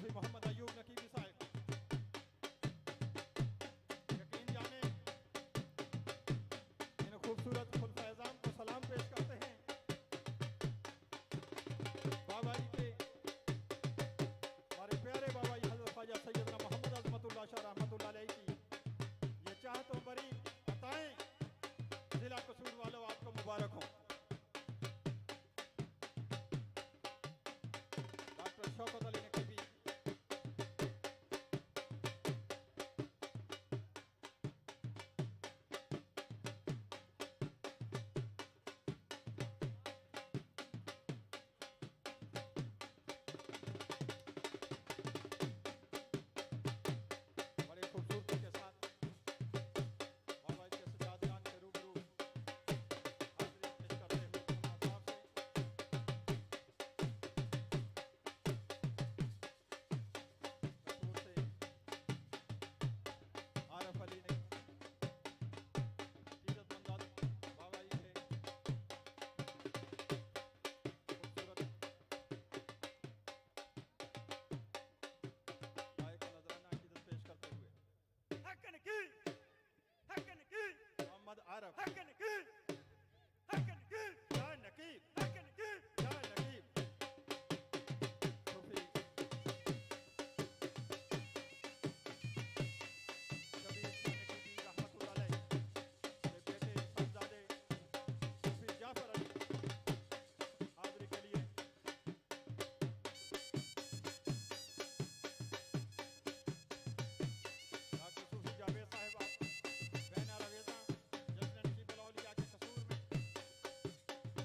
सूफी मोहम्मद अयूब नकीबी साहब, यकीन जाने इन खूबसूरत खुलफा-ए-आज़म को सलाम पेश करते हैं। बाबा जी के, हमारे प्यारे बाबा जी हज़रत ख्वाजा सैयदना मोहम्मद अज़मतुल्लाह शाह रहमतुल्लाह अलैह की ये चाहतों बड़ी अताएं जिला कसूर वालों आपको मुबारक हो। डॉक्टर शौकत अली नकीबी, बड़े खूबसूरती के साथ बाबा जी के सजादगान के रूबरू हाज़िरी पेश करते हुए समाचार से कसूर से आरफ अली ने इज्जतमंद बाबा जी के खूबसूरत गाय को नजराना अकीदत पेश करते हुए मोहम्मद आरफ या नकीब सूफी कबीर नकीबी रहमतुल्लाह अलैह के बेटे साहबजादे सूफी जाफर अली हाज़िरी के लिए डॉक्टर सूफी जावेद साहब आप बहन रवेज़ा जश्न नक़ीब आलिया के कसूर में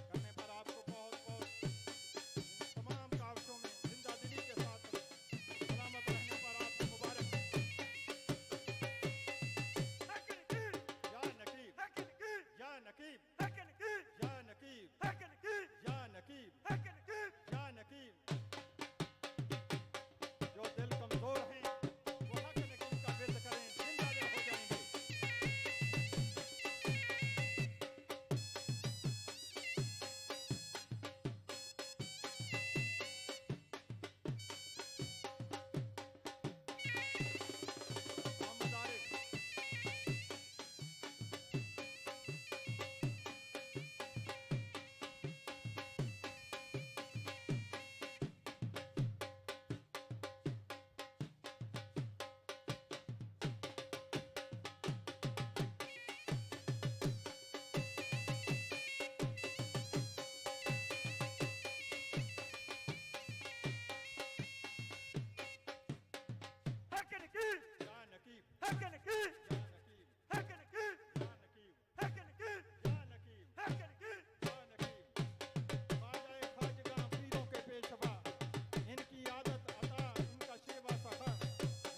करने पर आपको बहुत बहुत इन तमाम कावशों में जिंदा दिली के साथ सलामत रहने पर आपको मुबारक। या नकीब या नकीब या नकीब या नकीब या नकीब, जो दिल कमजोर हैं वो हक नकीब का विर्द करें, जिंदा दिल हो जाएंगे। मोहम्मद आरिफ, या नकीब या नकीब या नकीब या नकीब या नकीब या नकीब, ख्वाजाए खाजगां पीरों के पेशवा, इनकी आदत अता इनका शेवा सफा,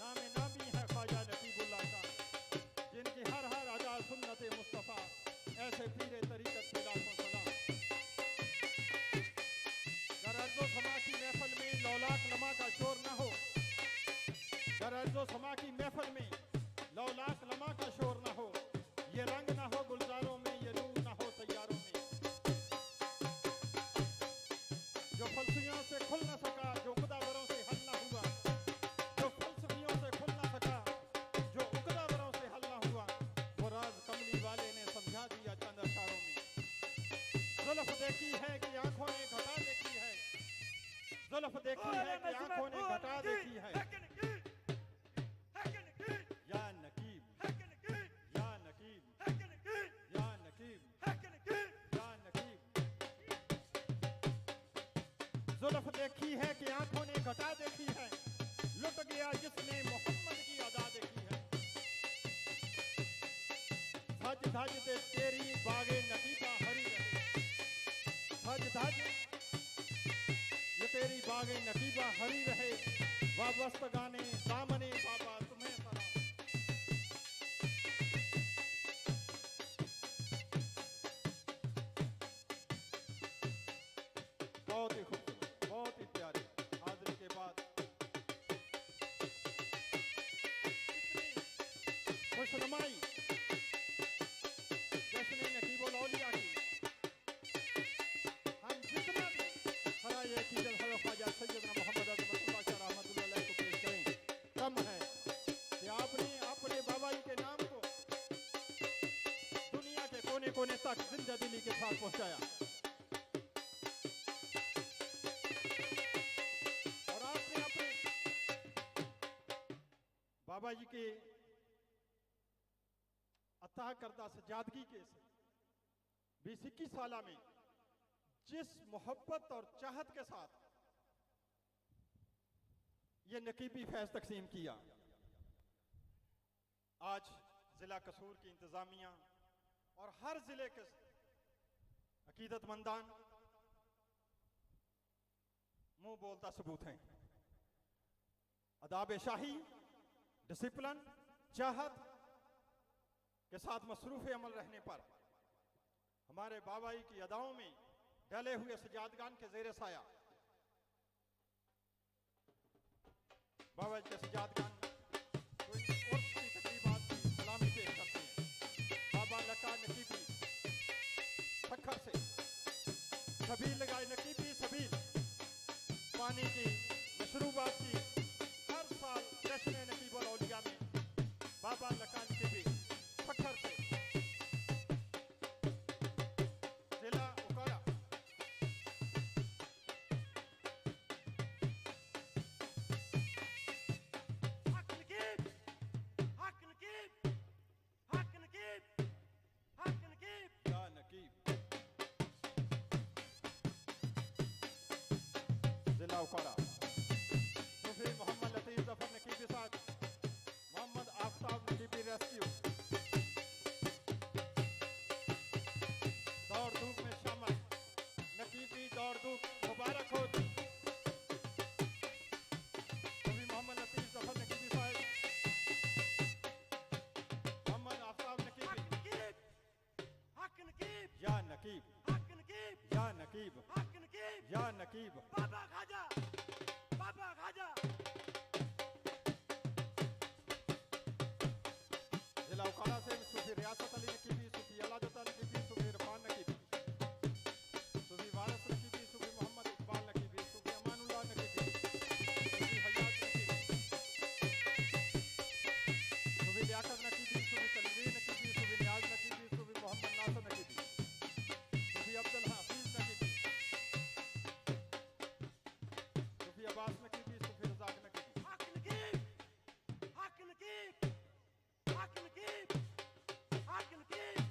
नामे नामी है ख्वाजा नकीबुल्लाह का, जिनकी हर हर अदा सुन्नत मुस्तफ़ा, ऐसे पीरे तरीक़त के लाखों सलाम। गर अर्ज़ो समा की महफिल में लौलाक लमा का शोर न हो, गर अर्ज़ो समा की महफिल में लौलाक लमा का शोर न हो, ये रंग न हो गुलजारों में, ये नूर न हो सैयारों में, जो फलसफियों से खुल न सका, जो उक़दावरों से हल न हुआ, जो फलसफियों से खुल न सका, जो उक़दावरों से हल न हुआ, वो राज कमली वाले ने समझा दिया चंद अशारों में। जुल्फ़ देखी है कि आंखों ने घटा देखी है, जुल्फ़ देखी है कि आंखों ने घटा देखी है। या नकीब या नकीब या नकीब या नकीब, जुल्फ़ देखी है कि आंखों ने घटा देखी है, लुट गया जिसने मोहम्मद की अदा देखी है। सज धज दे तेरी बागे नकीबा हरी रहे, सज धज ये तेरी बागे नकीबा हरी रहे, वाबस्तगाने दामने बाबा तुम्हें सलाम। बहुत ही खूबसूरत, बहुत ही प्यारे हाज़िरी के बाद इतनी खुशनुमाई जश्न नक़ीब आलिया की, हम जितना भी खराए अक़ीदत हज़रत ख्वाजा सैयदना मोहम्मद अज़मतुल्लाह शाह रहमतुल्लाह अलैह को कोने कोने तक जिंदा दिली के साथ पहुंचाया। और आपने अपने बाबा जी के अता करदा सजादगी के 20-21 साल में जिस मोहब्बत और चाहत के साथ ये नकीबी फैज तकसीम किया, आज जिला कसूर की इंतजामिया और हर जिले के अकीदतमंदान मुंह बोलता सबूत हैं। अदाब शाही, डिसिप्लिन, चाहत के साथ मसरूफ अमल रहने पर हमारे बाबाई की अदाओं में डले हुए सजादगान के ज़ेरे साया बाबा जी के सजादगान कोई उर्स की तकरीबात की सलामी पेश करते हैं। बाबा लका नकीबी सखर से सबील लगाए नकीबी सबील पानी की मशरूबात की हर साल जश्न नकीब और औलिया में बाबा लका नकीबी सखर से जिला उकाड़ा जिला उकाड़ा सूफी मोहम्मद लतीफ जफर नकीबी साहब, मोहम्मद आफ्ताब नकीबी रेस्क्यू दौड़ धूप में शामिल नकीबी दौड़ धूप मुबारक हो। सूफी मोहम्मद लतीफ जफर नकीबी साहब, मोहम्मद आफ्ताब नकीबी या नकीब या नकीब या नकीब बाबा खाजा बाबा खाजा। जिला उकाड़ा से सूफी रियासत अली नकीबी, सूफी अलादत नकीबी, सूफी इरफान नकीबी, सूफी वारस नकीबी, सूफी मोहम्मद इकबाल नकीबी, सूफी अमानुल्लाह नकीबी, सूफी हयात नकीबी, सूफी लियाकत नकीबी, सूफी तनवीर नकीबी, सूफी नियाज नकीबी, सूफी मोहम्मद नासर नकीबी, सूफी अब्दुल हाफिज नकीबी, सूफी अब्बास नकीबी, सूफी रज़ाक नकीबी।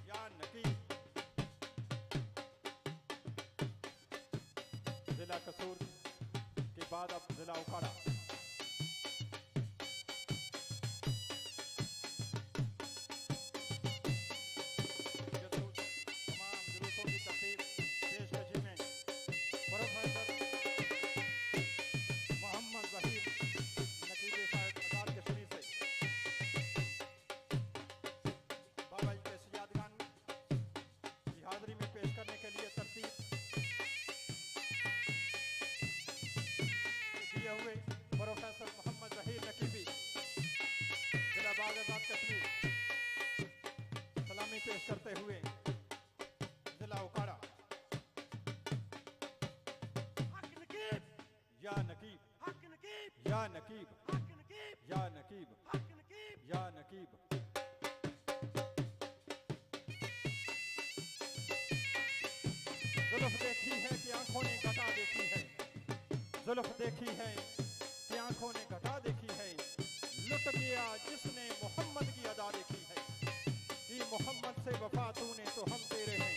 या नकीब जिला कसूर के बाद अब जिला उकाड़ा तमाम जुलूसों की तरतीब पेशकशी में प्रोफेसर मोहम्मद जहीर नकीबी साहब आजाद कश्मीर से बाबा जी के सजादगान की हाजिरी में पेश करने के लिए तरतीब किए हुए प्रोफेसर मोहम्मद जहीर नकीबी जिला बाग आजाद कश्मीर सलामी पेश करते हुए जिला उकाड़ा या नकीब या नकीब या नकीब या नकीब। जुल्फ देखी है कि आंखों ने घटा देखी है, जुल्फ देखी है कि आंखों ने घटा देखी है, लुट गया जिसने मोहम्मद की अदा देखी है कि मोहम्मद से वफा तूने तो हम तेरे हैं,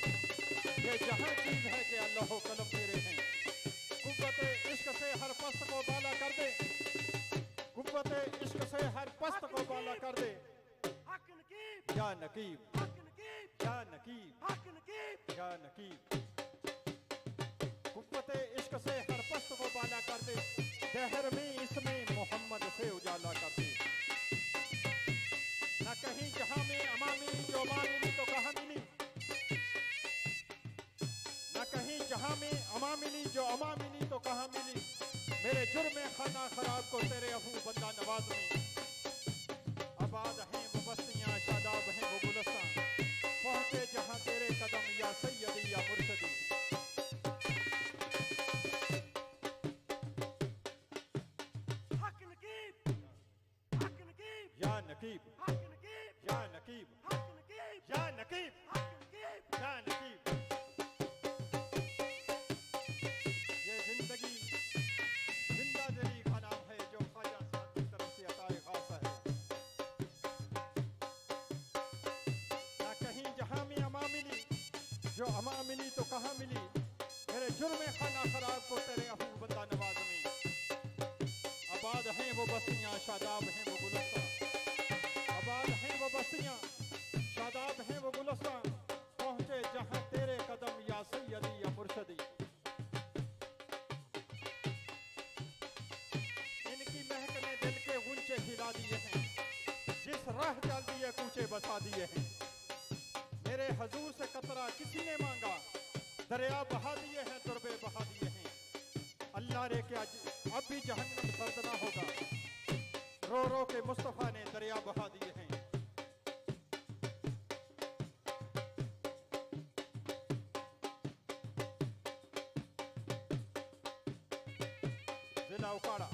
ये जहां चीज है कि अल्लाह कलम तेरे हैं। कुव्वते इश्क से हर पस्त को बाला कर दे, कुव्वते इश्क से हर पस्त को बाला कर दे। या नकीब या नकीब या नकीब। कुव्वते इश्क से हर पस्त को बाला कर दे, दहर में इसमें मोहम्मद से उजाला कर दे। न कहीं जहां में अमा मिली जो अमा मिली तो कहां मिली, न कहीं जहां में अमा मिली जो अमा मिली तो कहां मिली। मेरे जुर्म खाना खराब को तेरे अफू बंदा नवाज में, आबाद हैं वो बस्तियां शादाब हैं वो गुलस्तान, पहुंचे जहां तेरे कदम या सैयदी या मुर्शदी। या नकीब या नकीब या नकीब जो अमा मिली तो कहाँ मिली, मेरे जुर्म खाना खराब को तेरे अफू बंदा नवाज में। आबाद हैं वो बस्तियाँ, शादाब हैं वो गुलस्तां, आबाद हैं वो बस्तियाँ, शादाब हैं वो गुलस्तां, पहुँचे जहाँ तेरे कदम या सैयदी या मुर्शदी। इनकी महक ने दिल के गुंचे हिला दिए हैं, जिस राह चल दिए कूचे बसा दिए हैं। मेरे हजूर से कतरा किसी ने मांगा, दरिया बहा दिए हैं, दुर्बे बहा दिए हैं। अल्लाह रे क्या अब भी जहन्नम सर्द ना होगा, रो रो के मुस्तफ़ा ने दरिया बहा दिए हैं। जिला उकाड़ा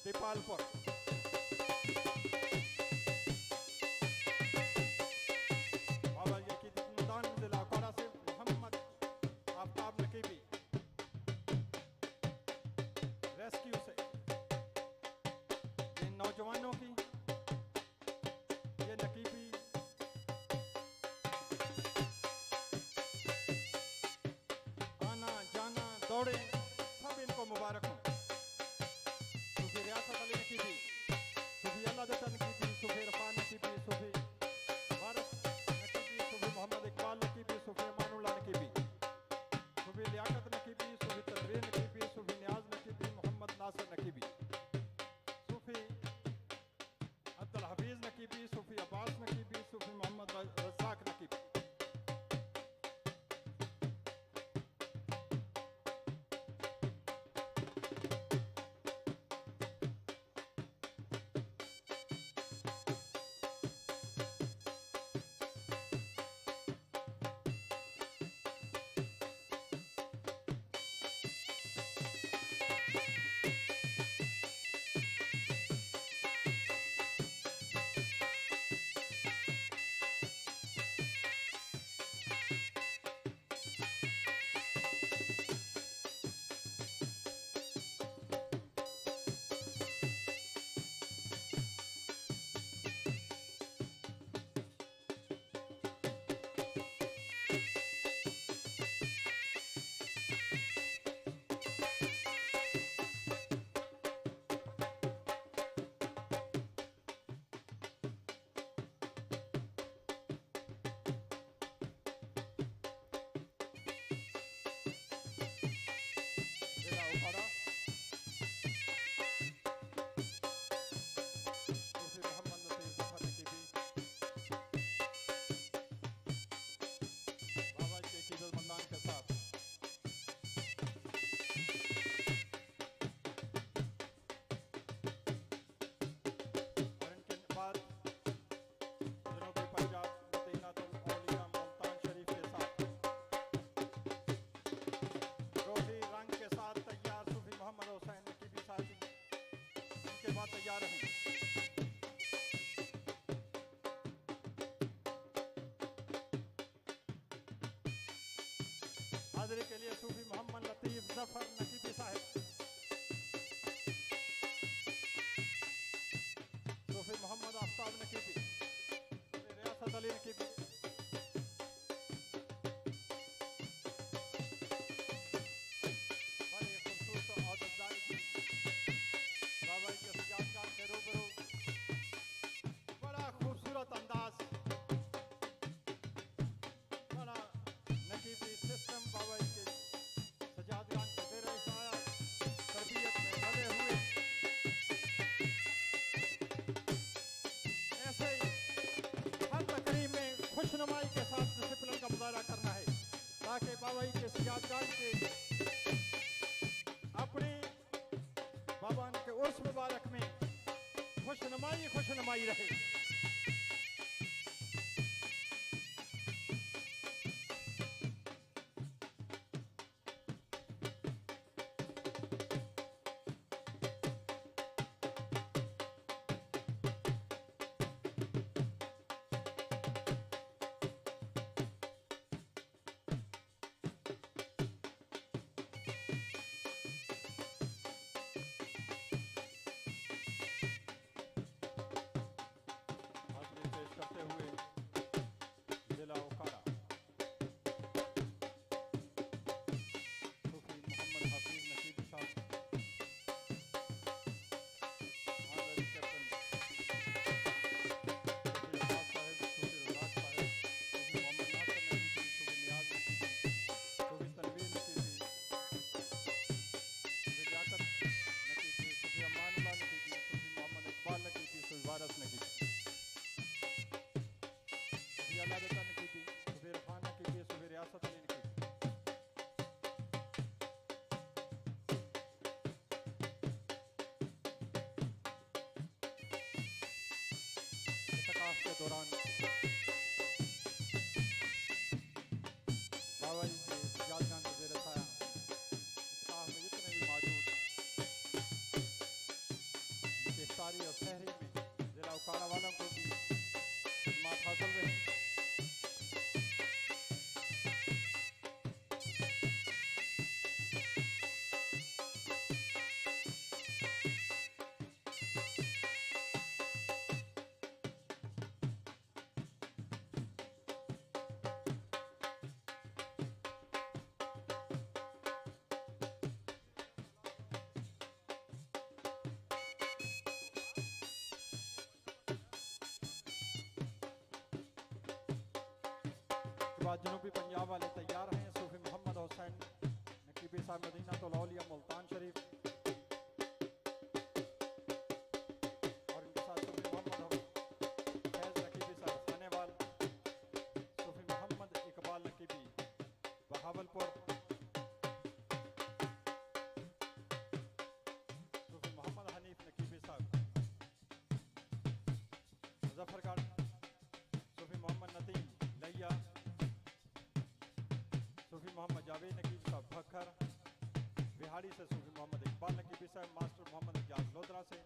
दीपालपुर। बाबा जी की दान जिला उकाड़ा से मोहम्मद आफ्ताब नकीबी रेस्क्यू से इन नौजवानों की, ये नकीबी आना जाना दौड़े सब इनको मुबारक हो। सूफी रियासत अली नकीबी, सूफी अल्लाह नकीबी, सूफी इरफान नकीबी, सूफी वारिस नकीबी, सूफी मोहम्मद इकबाल नकीबी, सूफी अमानुल्लाह नकीबी, सूफी लियाकत नकीबी, सूफी तनवीर नकीबी, सूफी नियाज नकीबी, मोहम्मद नासिर नकीबी, सूफी अब्दुल हफीज नकीबी, सूफी अब्बास नकीबी, सूफी मोहम्मद रज़ाक नकीबी। तैयार हैं। हाजिरी के लिए सूफी मोहम्मद लतीफ जफर नकीबी साहब, सूफी मोहम्मद आफ्ताब नकीबी, रियासत अली नकीबी, बड़ी खूबसूरत औदतदारी की बाबा के सजादगाह के रूबरू, बड़ा खूबसूरत अंदाज, बड़ा नकीबी सिस्टम बाबा के सजादगाह के दे रहे साया तरबियत में ढले हुए। ऐसे ही हर तकरीब में खुशनुमाई के साथ डिसिप्लिन का मुजाहरा करना है, ताकि बाबा के सजादगाह के अपनी बाबा के उर्स मुबारक में खुशनुमाई रहे। के दौरान बाबा जी के यादगार को ज़ेर साया इत्काफ में जितने भी मौजूद इफ्तारी और सहरी में ज़िला उकाड़ा वालों को भी खिदमत हासिल रही। बाद जनूबी पंजाब वाले तैयार हैं। सूफी मोहम्मद हुसैन नकीबी साहब मदीना तो लौलिया मुल्तान शरीफ और इनके साथ सूफी मोहम्मद फैज़ नकीबी साहब खानेवाल, सूफी मोहम्मद इकबाल नकीबी बहावलपुर, सूफी मोहम्मद हनीफ नकीबी साहब मुजफ्फरगढ़, सूफी मोहम्मद नदीम लैया, सूफी मोहम्मद जावेद नकीब साहब भक्खर बिहाड़ी से, सूफी मोहम्मद इकबाल नकीबी साहब मास्टर मोहम्मद इजाज लोधरा से,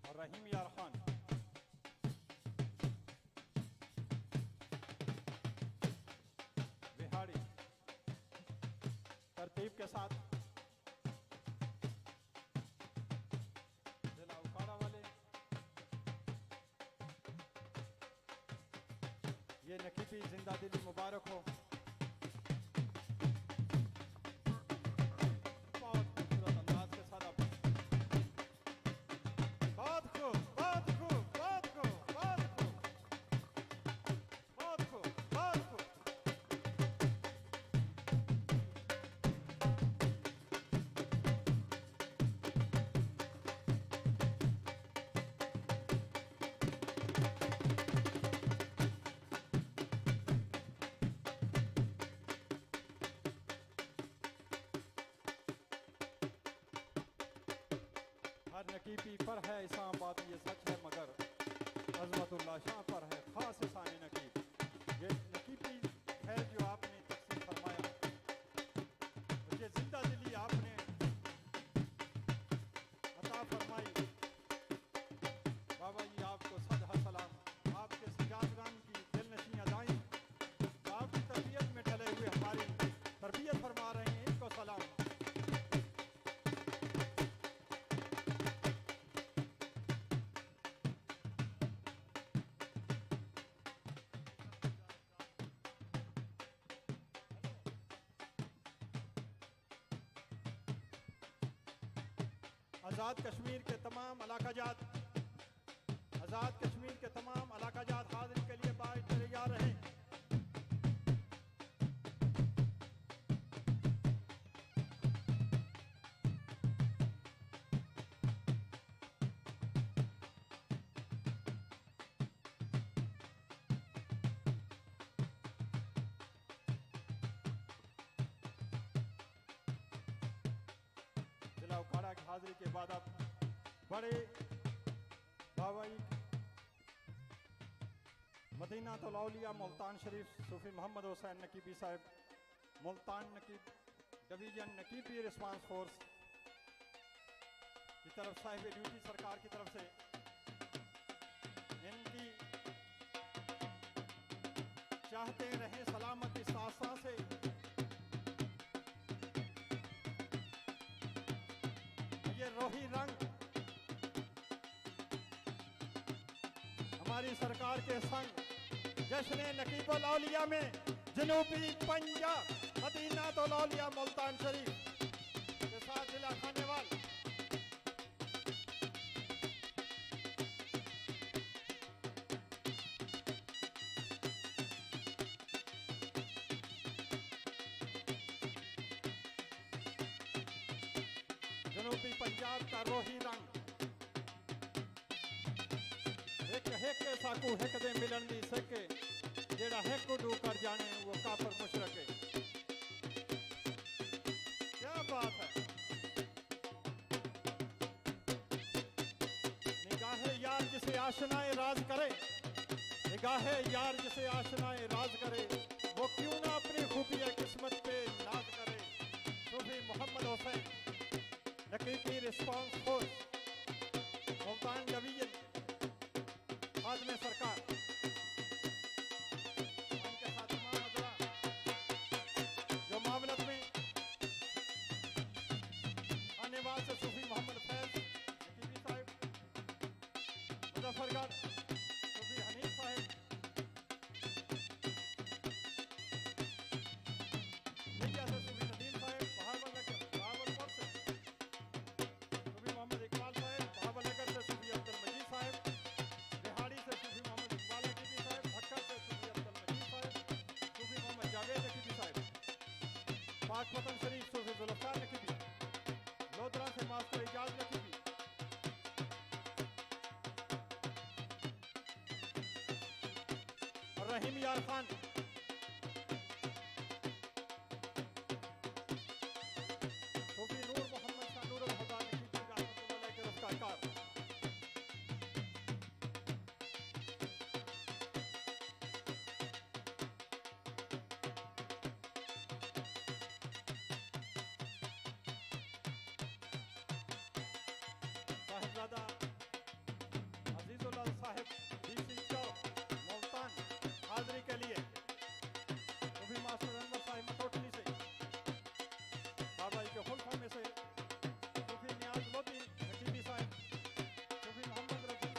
और रहीम यार खान बिहाड़ी तरतीब के साथ जिला उकाड़ा वाले ये नकीबी जिंदा दिली मुबारक हो। बहुत खूबसूरत अंदाज के साथ आप बहुत खूब बहुत खूब बहुत खूब बहुत खूब बहुत खूब बहुत खूब। हर नकीबी पर है इसाम बात ये सच है, मगर अज़मतुल्लाह शाह पर है खास इसानी नकीब। ये नकीबी है जो आपने तक़सीम फरमाया, ये जिंदा दिली आपने अता फरमाई। बाबा जी आपको सदा सलाम, आपके यादगार की दिलनशीं अदाएं आपकी तरबियत में ढले हुए हमारी तरबियत फरमा रहे हैं, इनको सलाम। आज़ाद कश्मीर के तमाम इलाकाजात, आज़ाद कश्मीर के तमाम इलाकाजात हाजिरी के लिए बाहर तैयार रहे। जिला उकाड़ा की हाजिरी के बाद अब बड़े बाबाई मदीना तो लौलिया मुल्तान शरीफ सूफी मोहम्मद हुसैन नकीबी साहब मुल्तान नकीब डिवीजन नकीबी रिस्पांस फोर्स की तरफ साहिब ड्यूटी सरकार की तरफ से इनकी चाहते रहें सलामती सासा से ये रोही रंग हमारी सरकार के संग जश्न नकीब आलिया में जनूबी पंजाब मदीना तो आलिया मुल्तान शरीफ के साथ जिला खानेवाल जनूबी पंजाब का रोही रंग एक साकू हेक दे मिलन दी सके जेड़ा हेक डू कर जाने वो काफर मुशरक है। क्या बात है। जिसे आशनाए राज करे, निगाहे यार जिसे आशनाए राज करे, वो क्यों ना अपनी खूबिया किस्मत पे नाज करे। सूफी मोहम्मद हुसैन नकीबी रिस्पॉन्स फोर्स मुल्तान जवीयत खादमे सरकार, उनके साथ तमाम हज़रात जो मामलत में आने वाले से सूफी मोहम्मद फैज नकीबी साहिब मुजफ्फरगढ़, सूफी हनीफ साहिब लिया से सूफी नदीम साहिब बहावलनगर से, सूफी मोहम्मद इकबाल साहिब बहावलनगर से, सूफी अब्दुल मजीद साहिब बिहाड़ी से, सूफी मोहम्मद इकबाल नकीबी साहिब भक्कर से, सूफी अब्दुल मजीद साहिब, सूफी मोहम्मद जावेद नकीबी साहिब पाकपतन शरीफ, सूफी जुल्फ़ार नकीबी लोधरा से, मास्टर इजाज नकीबी और रहीम यार खान सूफी नूर मोहम्मद शाह नूर खुदा नकीबी रहमतुल्लाह के रफ्ताकार। साहिबजादा अजीजुल्लाह साहिब डीसी चौक मुल्तान हाजिरी के लिए, सूफी मास्टर अनवर साहिब मटोटली से, बाबा जी के खुलफा में से, सूफी नियाज लोधी नकीबी साहिब, सूफी मोहम्मद रफी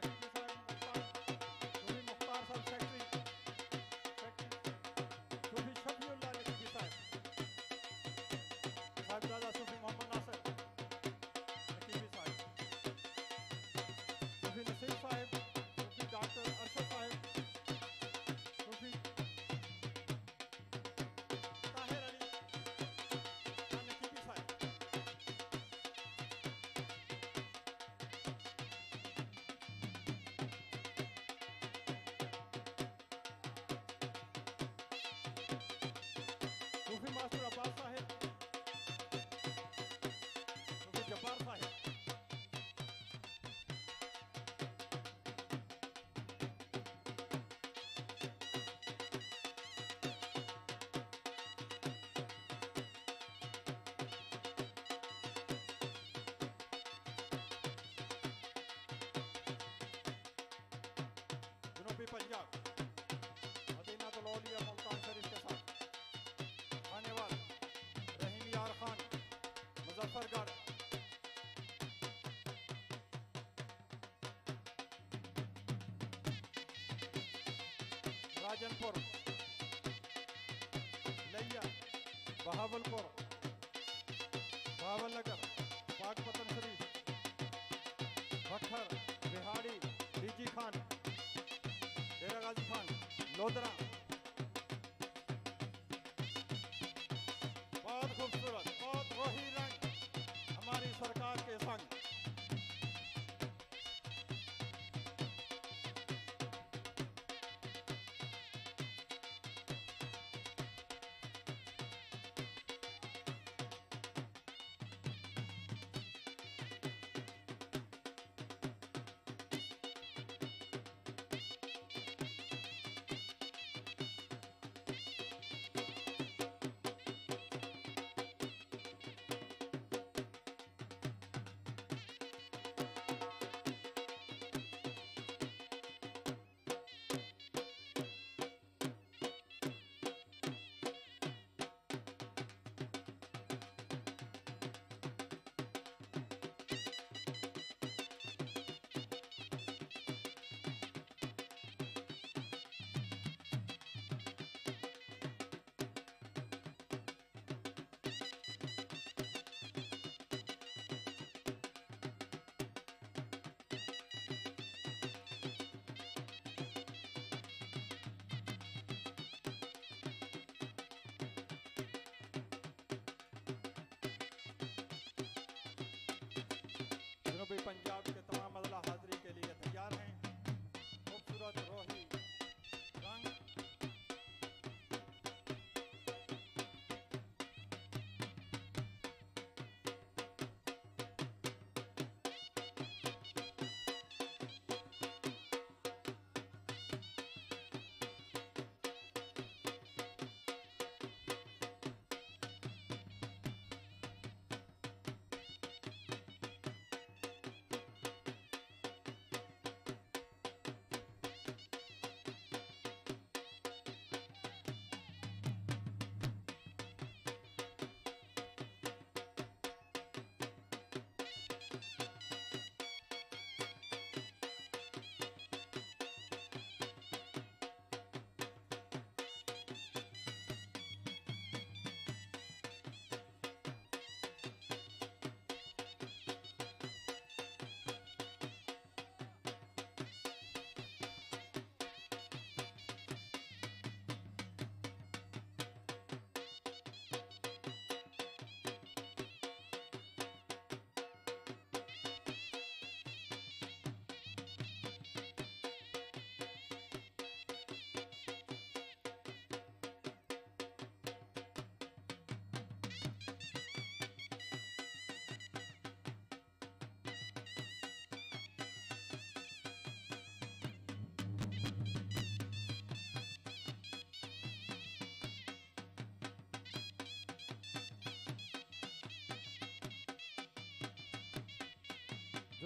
नकीबी साहिब मुख्तार, सूफी मुख्तार साहब सेक्रेटरी, सूफी शफीउल्लाह नकीबी साहिब, साहिबजादा सूफी मोहम्मद नासिर नकीबी साहिब, सूफी नसीर साहिब, सूफी डॉक्टर अरशद साहिब, सूफी ताहिर अली नकीबी साहिब, सूफी मास्टर अब्बास साहिब, सूफी जब्बार साहिब, जनूबी पंजाब मदीनातुल औलिया मुल्तान शरीफ के साथ आने वाले रहीम यार खान मुजफ्फरगढ़, राजनपुर, लिया बहावलपुर, बहावलनगर, पाकपतन शरीफ, भक्खर, बिहाड़ी, डीजी खान, डेरा गाजी खान, लोधरा। बहुत खूबसूरत, बहुत वही रंग हमारी सरकार के संग। जनूबी पंजाब के तमाम अजला हाजिरी के लिए तैयार हैं। खूबसूरत रोही रंग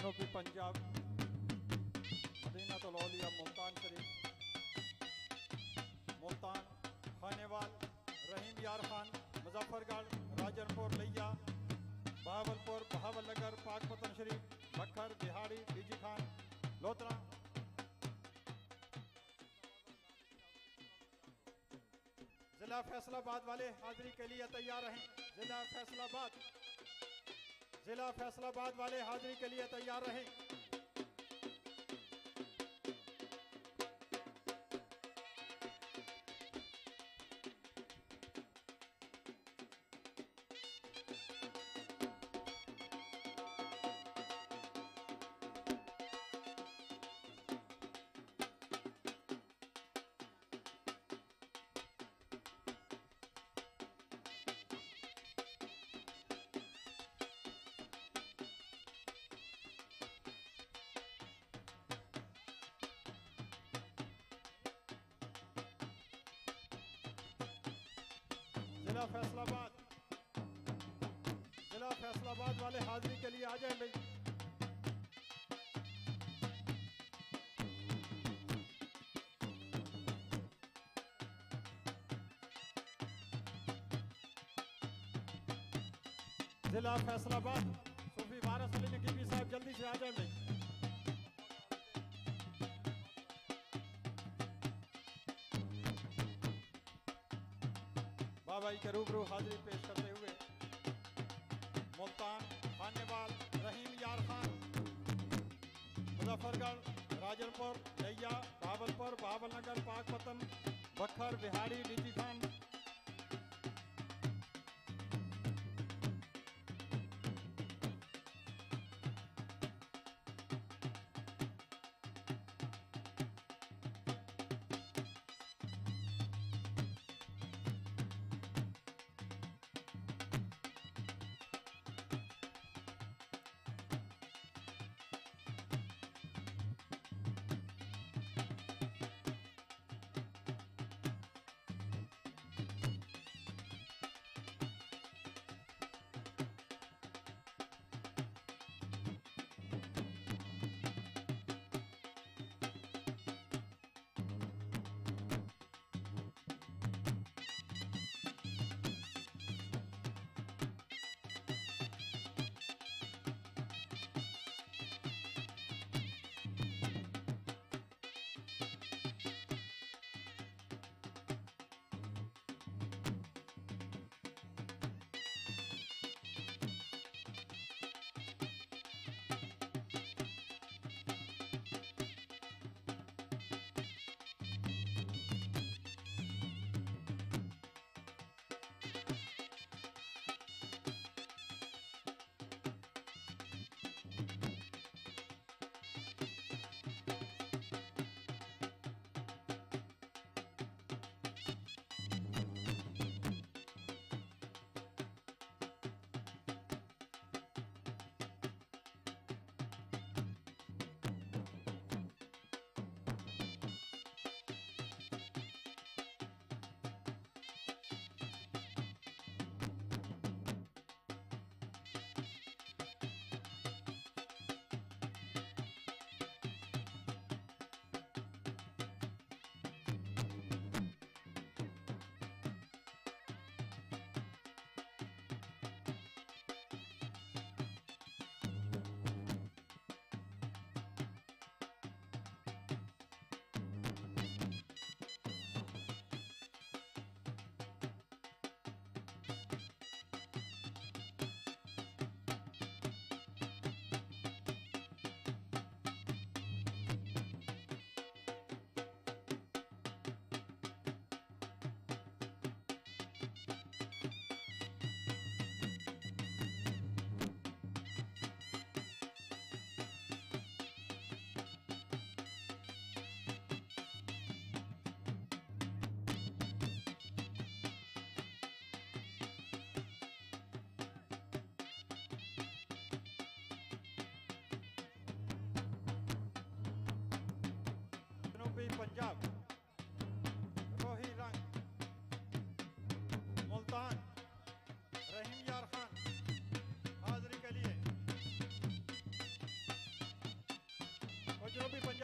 जनूबी पंजाब मदीनातुल औलिया मुल्तान शरीफ, मुल्तान, खानेवाल, रहीम यार खान, मुजफ्फरगढ़, राजनपुर, लिया, बहावलपुर, बहावलनगर, पाकपतन शरीफ, बखर, बिहाड़ी, बीजी खान, लोतरा। जिला फैसलाबाद वाले हाजिरी के लिए तैयार रहें। जिला फैसलाबाद वाले हाजिरी के लिए तैयार रहें। जिला फैसलाबाद वाले हाजिरी के लिए आ जाए भाई। जिला फैसलाबाद सूफी वारिस अली नकीबी साहब जल्दी से आ जाए भाई। बाबाई के रूबरू हाजिरी पेश करते हुए मुल्तान, खानेवाल, रहीम यार खान, मुजफ्फरगढ़, राजनपुर, लिया, बहावलपुर, बहावलनगर, पाकपतन, बखर, बिहाड़ी, बीजी खान।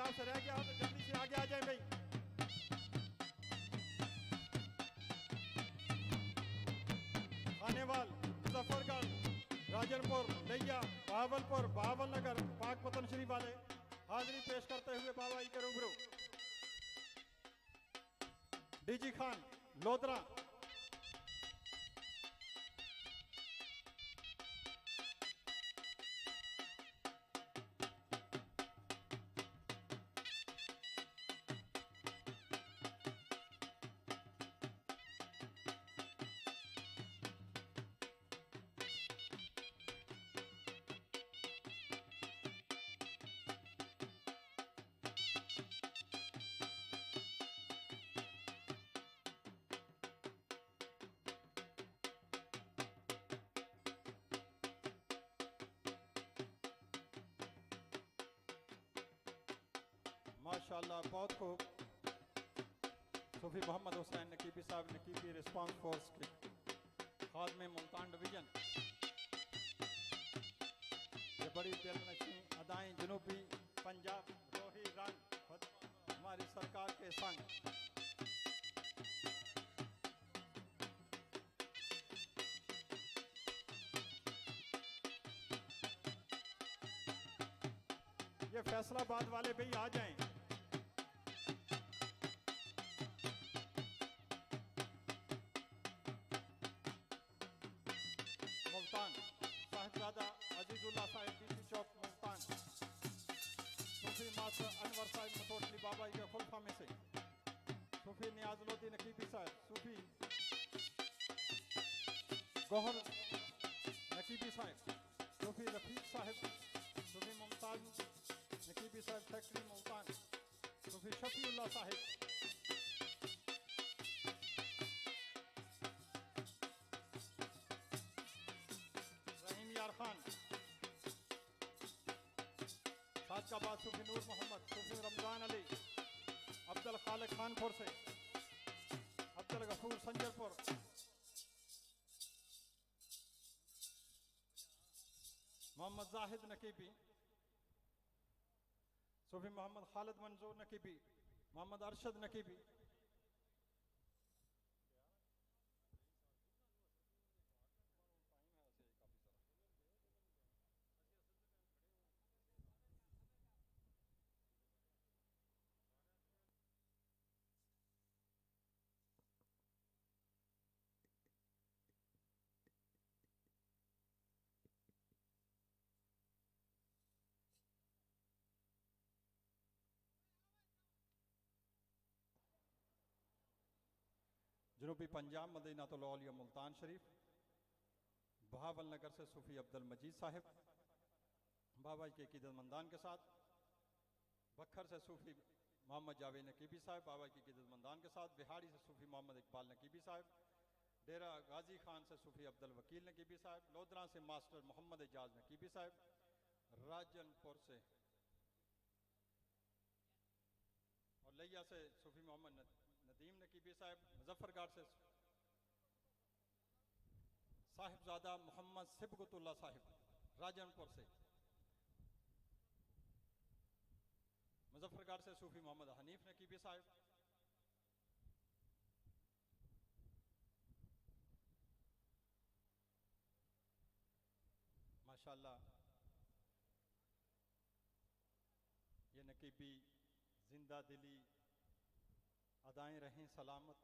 पंजाब से रह गया हो तो जल्दी से आगे आ जाए भाई। खानेवाल, मुजफ्फरगढ़, राजनपुर, लिया, बहावलपुर, बहावलनगर, पाकपतन श्री वाले हाजिरी पेश करते हुए बाबा जी के रूबरू। डीजी खान, लोधरा, माशाअल्लाह बहुत खूब। सूफी मोहम्मद हुसैन नकीबी साहब, नकीबी रिस्पांस फोर्स के खादमे मुल्तान डिवीजन। ये बड़ी दिलनशी अदाएं जनूबी पंजाब रोही रंग हमारी सरकार के संग। ये फैसलाबाद वाले भी आ जाएं। मुल्तान साहिबजादा अजीजुल्लाह साहिब डीसी चौक मुल्तान। सूफी मास्टर अनवर साहिब मथोटली बाबा जी के खुलफा में से। सूफी नियाजुल्लौदी नकीबी साहब, सूफी गौहर नकीबी साहब, सूफी रफीक साहब, सूफी मुमताज नकीबी साहब फैक्ट्री मुल्तान, सूफी शफीउल्लाह साहिब, रहीम यार खान, सादकाबाद सूफी नूर मोहम्मद, सूफी रमजान अली, अब्दुल खालिक खानपुर से, अब्दुल गफूर संजरपुर, मोहम्मद जाहिद नकीबी, सूफी मोहम्मद खालिद मंजूर नकीबी, मोहम्मद अरशद नकीबी, जनूबी पंजाब मदीनातुल औलिया मुल्तान शरीफ, बहावल नगर से सूफी अब्दुल मजीद साहिब बाबा जी के कीदतमंदान के साथ, बखर से सूफी मोहम्मद जावेद नकीबी साहब बाबा जी के कीदतमंदान के साथ, बिहाड़ी से सूफी मोहम्मद इकबाल नकीबी साहब, डेरा गाजी खान से सूफी अब्दुल वकील नकीबी साहब, लोधरा से मास्टर मोहम्मद एजाज नकीबी साहब, राजनपुर से और लिया से सूफी मोहम्मद नदीम नकीबी साहब, मुजफ्फरगढ़ से साहिबजादा मोहम्मद सिबगतुल्लाह साहिब, राजनपुर से, मुजफ्फरगढ़ से सूफी मोहम्मद हनीफ नकीबी साहब, माशाअल्लाह ये नकीबी जिंदा दिली अदाएं रहें सलामत।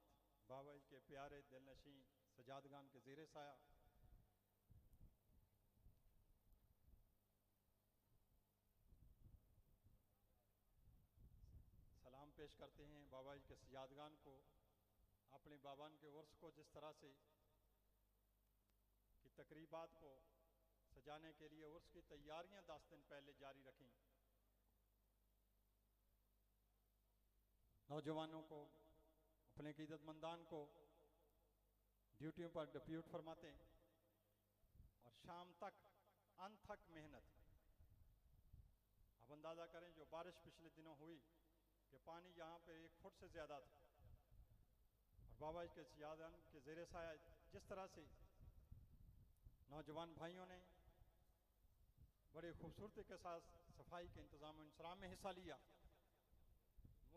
बाबा जी के प्यारे दिलनशी सजादगान के ज़ेरे साया सलाम पेश करते हैं बाबा जी के सजादगान को। अपने बाबान के उर्स को जिस तरह से की तकरीबात को सजाने के लिए उर्स की तैयारियां 10 दिन पहले जारी रखें। नौजवानों को, अपने कीदतमंदान को ड्यूटियों पर डिप्यूट फरमाते हैं और शाम तक अनथक मेहनत। अब अंदाज़ा करें जो बारिश पिछले दिनों हुई कि पानी यहाँ पे 1 फुट से ज़्यादा था और बाबा जी के सजादगान के ज़ेरे साया जिस तरह से नौजवान भाइयों ने बड़ी खूबसूरती के साथ सफाई के इंतज़ाम इंसराम में हिस्सा लिया,